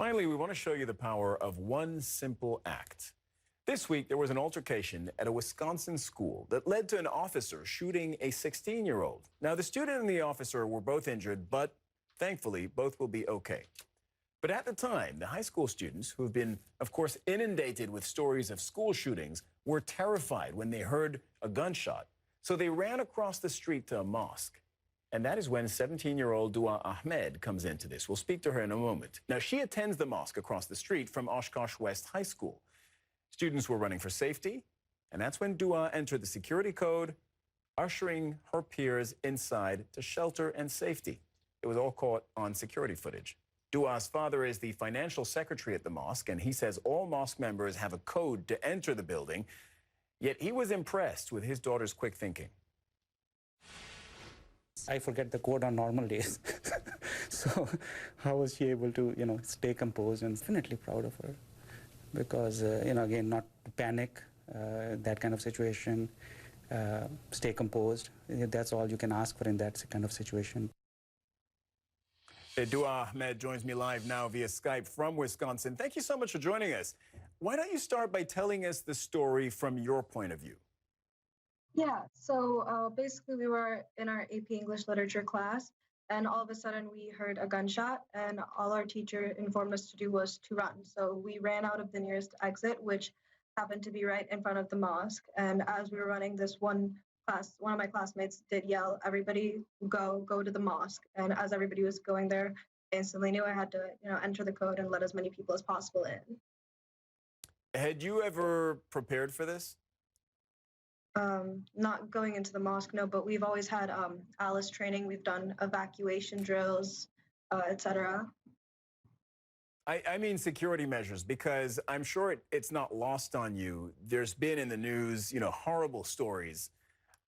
Finally, we want to show you the power of one simple act. This week, there was an altercation at a Wisconsin school that led to an officer shooting a 16-year-old. Now, the student and the officer were both injured, but thankfully, both will be okay. But at the time, the high school students, who have been, of course, inundated with stories of school shootings, were terrified when they heard a gunshot. So they ran across the street to a mosque. And that is when 17-year-old Duaa Ahmad comes into this. We'll speak to her in a moment. Now, she attends the mosque across the street from Oshkosh West High School. Students were running for safety, and that's when Duaa entered the security code, ushering her peers inside to shelter and safety. It was all caught on security footage. Duaa's father is the financial secretary at the mosque, and he says all mosque members have a code to enter the building, yet he was impressed with his daughter's quick thinking. I forget the code on normal days. So how was she able to, stay composed? And definitely proud of her because, again, not to panic, that kind of situation, stay composed. That's all you can ask for in that kind of situation. Duaa Ahmad joins me live now via Skype from Wisconsin. Thank you so much for joining us. Why don't you start by telling us the story from your point of view? Yeah, so basically we were in our AP English literature class, and all of a sudden we heard a gunshot, and all our teacher informed us to do was to run. So we ran out of the nearest exit, which happened to be right in front of the mosque. And as we were running, one of my classmates did yell, "Everybody go to the mosque." And as everybody was going there, I instantly knew I had to, enter the code and let as many people as possible in. Had you ever prepared for this? Not going into the mosque, no, but we've always had Alice training. We've done evacuation drills, etc. I mean security measures, because I'm sure it's not lost on you. There's been in the news, horrible stories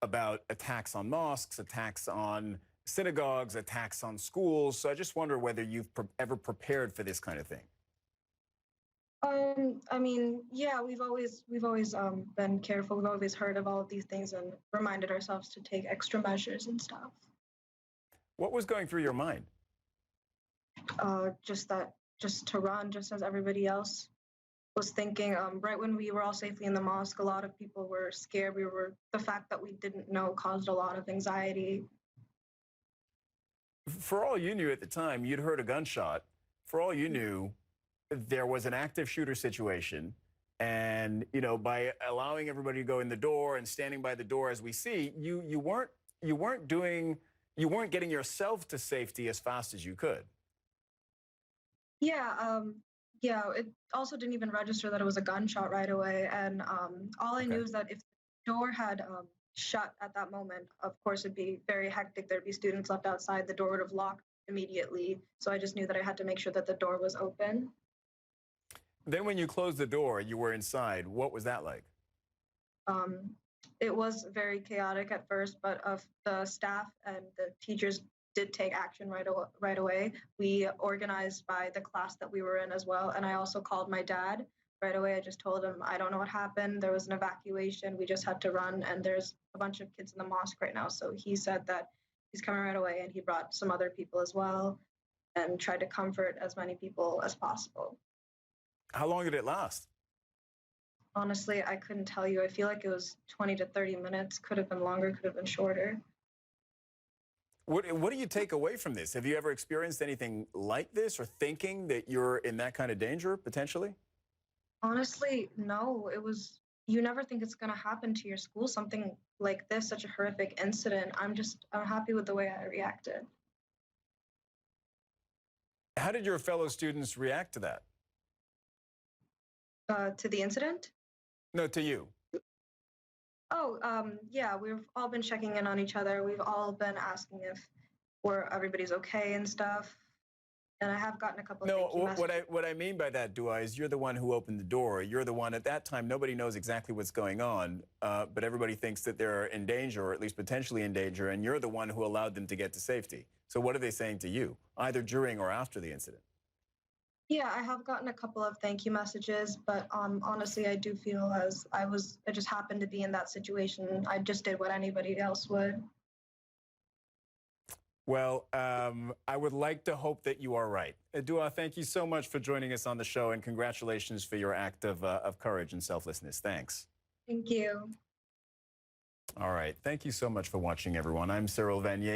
about attacks on mosques, attacks on synagogues, attacks on schools. So I just wonder whether you've ever prepared for this kind of thing. I mean, yeah, we've always been careful. We've always heard of all of these things and reminded ourselves to take extra measures and stuff. What was going through your mind? Just to run, just as everybody else was thinking. Right when we were all safely in the mosque, a lot of people were scared. The fact that we didn't know caused a lot of anxiety. For all you knew at the time, you'd heard a gunshot. For all you knew, there was an active shooter situation, and by allowing everybody to go in the door and standing by the door, as we see, you weren't getting yourself to safety as fast as you could. Yeah, it also didn't even register that it was a gunshot right away, and all I knew is that if the door had shut at that moment, of course it'd be very hectic. There'd be students left outside. The door would have locked immediately, so I just knew that I had to make sure that the door was open. Then when you closed the door, you were inside. What was that like? It was very chaotic at first, but the staff and the teachers did take action right away. We organized by the class that we were in as well, and I also called my dad right away. I just told him, I don't know what happened. There was an evacuation. We just had to run, and there's a bunch of kids in the mosque right now. So he said that he's coming right away, and he brought some other people as well and tried to comfort as many people as possible. How long did it last? Honestly, I couldn't tell you. I feel like it was 20 to 30 minutes. Could have been longer, could have been shorter. What do you take away from this? Have you ever experienced anything like this, or thinking that you're in that kind of danger, potentially? Honestly, no. You never think it's going to happen to your school, something like this, such a horrific incident. I'm happy with the way I reacted. How did your fellow students react to that? To the incident? No, to you. Oh, yeah, we've all been checking in on each other. We've all been asking if everybody's okay and stuff. And I have gotten a couple of thank you messages. What I mean by that, Duaa, is you're the one who opened the door. You're the one at that time. Nobody knows exactly what's going on, but everybody thinks that they're in danger, or at least potentially in danger, and you're the one who allowed them to get to safety. So what are they saying to you, either during or after the incident? Yeah, I have gotten a couple of thank you messages, but honestly, I do feel as I just happened to be in that situation. I just did what anybody else would. Well, I would like to hope that you are right. Duaa, thank you so much for joining us on the show, and congratulations for your act of courage and selflessness. Thanks. Thank you. All right. Thank you so much for watching, everyone. I'm Cyril Vanier.